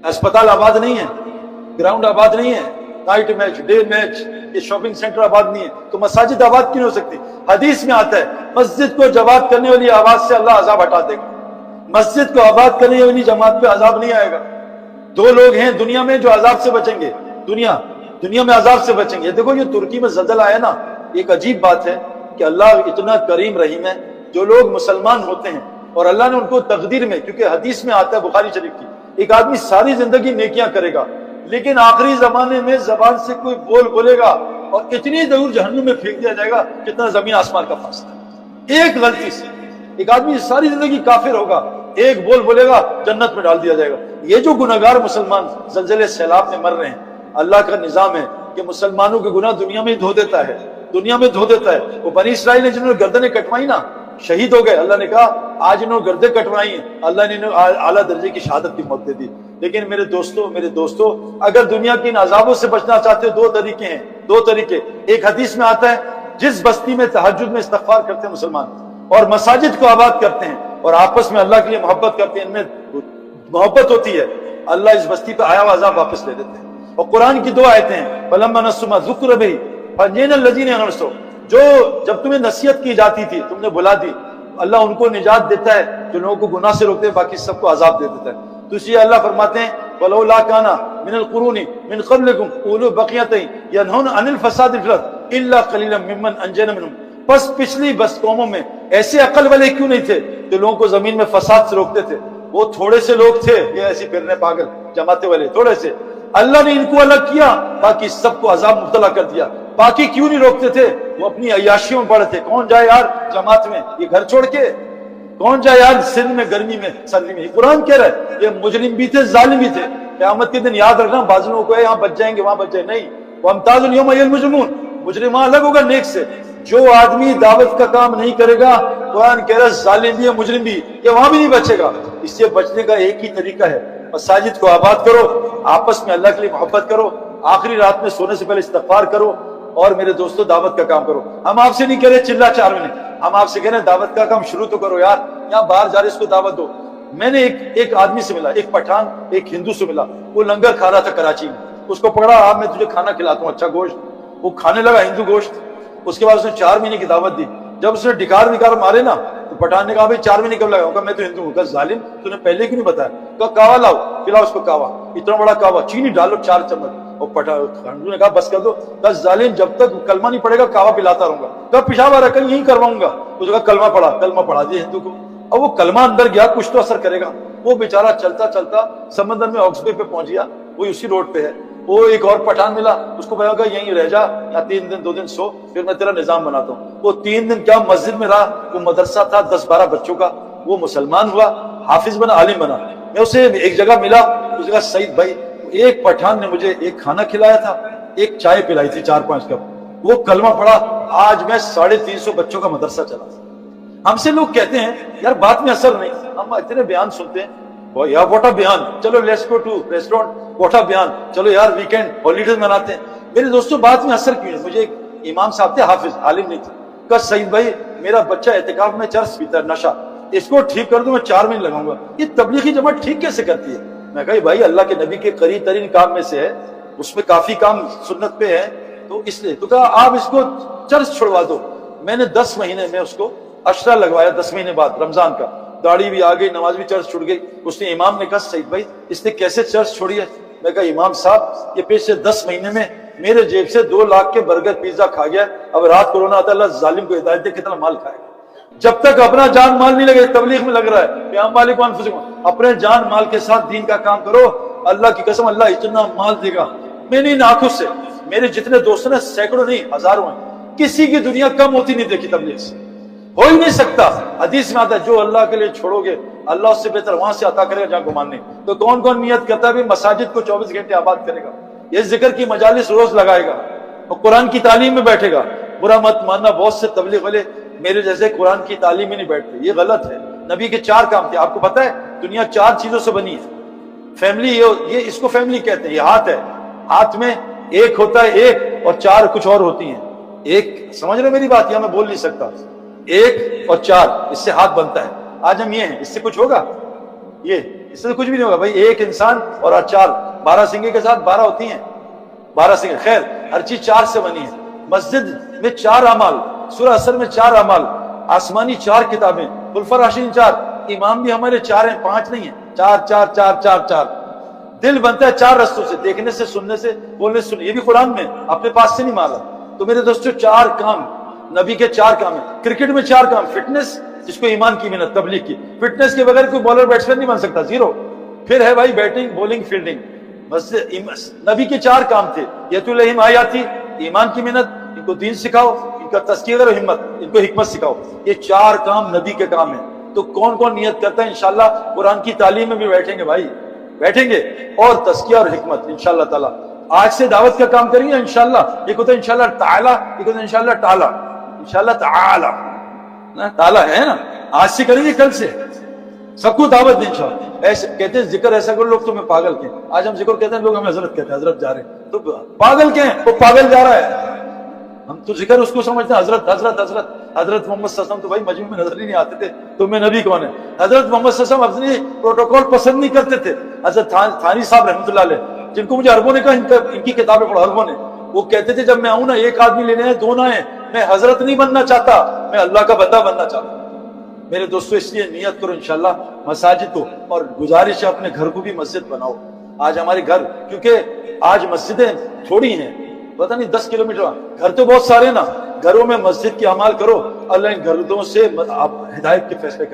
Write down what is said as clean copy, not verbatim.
अस्पताल आबाद नहीं है, ग्राउंड आबाद नहीं है, नाइट मैच, डे मैच, ये शॉपिंग सेंटर आबाद नहीं है, तो मसाजिद आबाद क्यों नहीं हो सकती? हदीस में आता है मस्जिद को जवाब करने वाली आवाज से अल्लाह अजाब हटा देगा, मस्जिद को आबाद करने वाली जमात पे अजाब नहीं आएगा। दो लोग हैं दुनिया में जो अजाब से बचेंगे, दुनिया में अजाब से बचेंगे। देखो ये तुर्की में ज़ल्ज़ला आया ना, एक अजीब बात है कि अल्लाह इतना करीम रहीम है, जो लोग मुसलमान होते हैं और अल्लाह ने उनको तकदीर में, क्योंकि हदीस में आता है बुखारी शरीफ की, एक आदमी सारी जिंदगी नेकियां करेगा लेकिन आखिरी जमाने में जबान से कोई बोलेगा और इतनी दूर जहन्नुम में फेंक दिया जाएगा कितना जमीन आसमान का फासला। एक गलती से एक आदमी सारी जिंदगी काफिर होगा, एक बोलेगा जन्नत में डाल दिया जाएगा। ये जो गुनहगार मुसलमान जलजले सैलाब में मर रहे हैं, अल्लाह का निजाम है कि मुसलमानों के गुनाह दुनिया में धो देता है, दुनिया में धो देता है। वो बनी इसराइल ने जिन्होंने गर्दनें कटवाई ना, शहीद हो गए, अल्लाह ने कहा आज इन्होंने गर्दनें कटवाई हैं, अल्लाह ने इन्हें आला दर्जे की शहादत की मौत दे दी। लेकिन मेरे दोस्तों अगर दुनिया के इन अजाबों से बचना चाहते हो, दो तरीके हैं, दो तरीके। एक हदीस में आता है जिस बस्ती में तहज्जुद में इस्तिग़फ़ार करते हैं मुसलमान और मसाजिद को आबाद करते हैं और आपस में अल्लाह के लिए मोहब्बत करते हैं, इनमें मोहब्बत होती है, अल्लाह इस बस्ती पर आया हुआ अजाब वापस ले देते हैं। और कुरान की दो आयतें हैं, फलम्मा नस्सू मा ज़ुक्र बिही फअनजैना अल्लज़ीना यनसून, जो जब तुम्हें नसीहत की जाती थी तुमने बुला दी, अल्लाह उनको निजात देता है जो लोगों को गुनाह से रोकते हैं, बाकी सबको अजाब दे देता है। तो इसलिए अल्लाह फरमाते हैं वलौला काना मिनल कुरूनी मिन क़ब्लिकुम उलू बक़ियतिन यनहूना अनिल फ़सादि फ़िल अर्ज़ इल्ला क़लीलन मिम्मन अंजैना मिनहुम, बस पिछली कौमों में ऐसे अकल वाले क्यों नहीं थे जो लोगों को जमीन में फसाद से रोकते थे? वो थोड़े से लोग थे, ये ऐसे फिरने पागल जमाते वाले थोड़े से, अल्लाह ने इनको अलग किया, बाकी सबको अजाब मुब्तला कर दिया। बाकी क्यों नहीं रोकते थे? वो अपनी अय्याशियों में पड़े थे। कौन जाए यार जमात में, ये घर छोड़ के कौन जाए यार सिंध में, गर्मी में, सर्दी में? कुरान कह रहा है ये मुजरिम भी थे, जालिम भी थे। क़यामत के दिन याद रखना, बाज़ लोगों को है यहाँ बच जाएंगे वहां बच जाए, नहीं, वमताज़ुल यौमा अय्युहल मुजरिमून, मुजरिम अलग होगा नेक से। जो आदमी दावत का काम नहीं करेगा, कुरान कह रहा है जालिम भी है मुजरिम भी, ये वहां भी नहीं बचेगा। इससे बचने का एक ही तरीका है, मसाजिद को आबाद करो, आपस में अल्लाह के लिए मोहब्बत करो, आखिरी रात में सोने से पहले इस्तिग़फ़ार करो और मेरे दोस्तों दावत का काम करो। हम आपसे नहीं कह रहे चिल्ला 4 महीने, हम आपसे कह रहे दावत का काम शुरू तो करो यार, यहाँ बाहर जा रहे इसको दावत दो। मैंने एक आदमी से मिला, एक पठान एक हिंदू से मिला, वो लंगर खा रहा था कराची में, उसको पकड़ा, आप मैं तुझे खाना खिलाता हूँ अच्छा गोश्त, वो खाने लगा हिंदू गोश्त। उसके बाद उसने 4 महीने की दावत दी। जब उसने डिकार विकार मारे ना तो पठान ने कहा भाई 4 महीने कब लगाऊंगा, मैं तो हिंदू हूँ। कहा जालिम तूने पहले क्यों नहीं बताया? कहा कावा लाओ, खिलाओ उसको कावा, इतना बड़ा कावा, चीनी डालो 4 चम्मच। और हिंदू ने कहा बस कर दो। कहा जालिम जब तक कलमा नहीं पड़ेगा कावा पिलाता रहूंगा। कहा पिशाब आ रहा यही करवाऊंगा। उसने कहा कलमा पढ़ा दिया हिंदू को। अब वो कलमा अंदर गया, कुछ तो असर करेगा। वो बेचारा चलता चलता समंदर में ऑक्सबे पे पहुंच गया, वो उसी रोड पे है। वो एक और पठान मिला, उसको बताया यहीं रह जा, या 3 दिन 2 दिन सो, फिर मैं तेरा निजाम बनाता हूँ। वो 3 दिन क्या मस्जिद में रहा, वो मदरसा था 10-12 बच्चों का, वो मुसलमान हुआ, हाफिज बना, आलिम बना। मैं उसे एक जगह मिला, उस जगह सईद भाई, एक पठान ने मुझे एक खाना खिलाया था, एक चाय पिलाई थी 4-5 कप, वो कलमा पढ़ा। आज मैं 350 बच्चों का मदरसा चला। हमसे लोग कहते हैं यार बात में असर नहीं, हम इतने बयान सुनते हैं, यार व्हाट बयान, चलो let's go to restaurant, what बयान, चलो यार वीकेंड हॉलीडेज मनाते हैं। मेरे दोस्तों बात में असर क्यों है? मुझे एक इमाम साहब थे, हाफिज, आलिम नहीं थे। कहा सईद भाई मेरा बच्चा एहतिकाफ में चर्स पीता है, नशा, इसको ठीक कर दो, मैं 4 महीने लगाऊंगा। ये तबलीगी जमात ठीक कैसे करती है? मैं कहा भाई अल्लाह के नबी के करीब तरीन काम में से है, उसमें काफी काम सुन्नत पे है, तो इसलिए तो कहा आप इसको चर्च छुड़वा दो। मैंने 10 महीने में उसको अशरा लगवाया, 10 महीने बाद रमजान का, दाढ़ी भी आ गई, नमाज भी चर्च छुड़ गई। उसने इमाम ने कहा सईद भाई इसने कैसे चर्च छोड़ी है? मैं कहा इमाम साहब ये पिछले 10 महीने में मेरे जेब से 2 लाख के बर्गर पिज्जा खा गया, अब रात कोरोना आता, अल्लाह जालिम को हिदायत दे कितना माल खाएगा। जब तक अपना जान माल नहीं लगे, तबलीग में लग रहा है, अपने जान माल के साथ दीन का काम करो, अल्लाह की कसम अल्लाह इतना माल देगा। मैंने इन आंखों से, मेरे जितने दोस्तों ने सैकड़ों नहीं हजारों हैं, किसी की दुनिया कम होती नहीं देखी तबलीग से, हो ही नहीं सकता। हदीस में आता है जो अल्लाह के लिए छोड़ोगे अल्लाह उससे बेहतर वहां से अता करेगा जहां गुमान नहीं। तो कौन कौन नियत करता है मसाजिद को 24 घंटे आबाद करेगा, ये जिक्र की मजालिस रोज लगाएगा और कुरान की तालीम में बैठेगा? बुरा मत मानना, बहुत से तबलीग वाले मेरे जैसे कुरान की तालीम में नहीं बैठते, ये गलत है। नबी के 4 काम थे, आपको पता है दुनिया 4 चीजों से बनी है। फैमिली, ये इसको फैमिली कहते हैं। ये हाथ है, हाथ में एक होता है एक और 4 कुछ और होती हैं। एक, समझ रहे मेरी बात? या मैं बोल नहीं सकता, 1 और 4 इससे हाथ बनता है। आज हम ये हैं, इससे कुछ होगा? ये اس سے کچھ بھی نہیں ہوگا بھائی. ایک انسان اور 4 12 سنگے کے ساتھ 12 ہوتی ہیں, 12 سنگے. خیر ہر چیز 4 سے بنی ہے. مسجد میں 4 اعمال, سورہ اثر میں 4 اعمال, آسمانی 4 کتابیں, خلفاء راشدین 4, امام بھی ہمارے 4 ہیں, 5 نہیں ہیں, 4 4 4 4 4. دل بنتا ہے 4 رستوں سے, دیکھنے سے, سننے سے, بولنے سے. یہ بھی قرآن میں, اپنے پاس سے نہیں مالا. تو میرے دوستو 4 کام نبی کے 4 کام ہیں. کرکٹ میں 4 کام, فٹنس جس کو ایمان کی محنت, تبلیغ کی. فٹنس کے بغیر کوئی بالر بیٹسمین نہیں بن سکتا, زیرو. پھر ہے بھائی بیٹنگ, بولنگ, فیلڈنگ. نبی کے 4 کام تھے. یت الہم آیاتی, ایمان کی محنت, ان کو دین سکھاؤ, ان کا تذکیہ اور ہمت, ان کو حکمت سکھاؤ. یہ 4 کام نبی کے کام ہیں. تو کون کون نیت کرتا ہے انشاءاللہ قرآن کی تعلیم میں بھی بیٹھیں گے بھائی, بیٹھیں گے, اور تذکیہ اور حکمت انشاءاللہ تعالی. آج سے دعوت کا کام کریں گے انشاءاللہ. ایک ہوتا ہے انشاءاللہ تعالی, ایک ہوتا ہے انشاءاللہ تعالی. انشاءاللہ تعالی تعالی ہے نا, آج سے کریں گے, کل سے سب کو دعوت دیں انشاءاللہ. ایسے کہتے ہیں ذکر ایسا کرو, لوگ تمہیں پاگل کہیں. آج ہم ذکر کہتے ہیں, لوگ ہمیں حضرت کہتے ہیں, حضرت جا رہے ہیں. تو پاگل کہیں, وہ پاگل جا رہا ہے. ہم تو ذکر اس کو سمجھتے ہیں حضرت حضرت حضرت. حضرت محمد صلی اللہ علیہ وسلم تو بھائی مجمع میں نظر ہی نہیں آتے تھے, تمہیں نبی کون ہے؟ حضرت محمد صلی اللہ علیہ وسلم اپنی پروٹوکول پسند نہیں کرتے تھے. حضرت تھانی صاحب رحمۃ اللہ علیہ, جن کو مجھے عربوں نے کہا ان کی کتابیں پڑھو, عربوں نے, وہ کہتے تھے جب میں آؤں نا, 1 آدمی لینے ہیں, 2 نہ ہیں, میں حضرت نہیں بننا چاہتا, میں اللہ کا بندہ بننا چاہتا ہوں. میرے دوستو اس لیے نیت کرو انشاءاللہ مساجد کو, اور گزارش ہے اپنے گھر کو بھی مسجد بناؤ. آج ہمارے گھر, کیونکہ آج مسجدیں تھوڑی ہیں, پتہ نہیں 10 کلومیٹر, گھر تو بہت سارے نا, گھروں میں مسجد کی اعمال کرو. اللہ ان گھروں سے آپ ہدایت کے فیصلے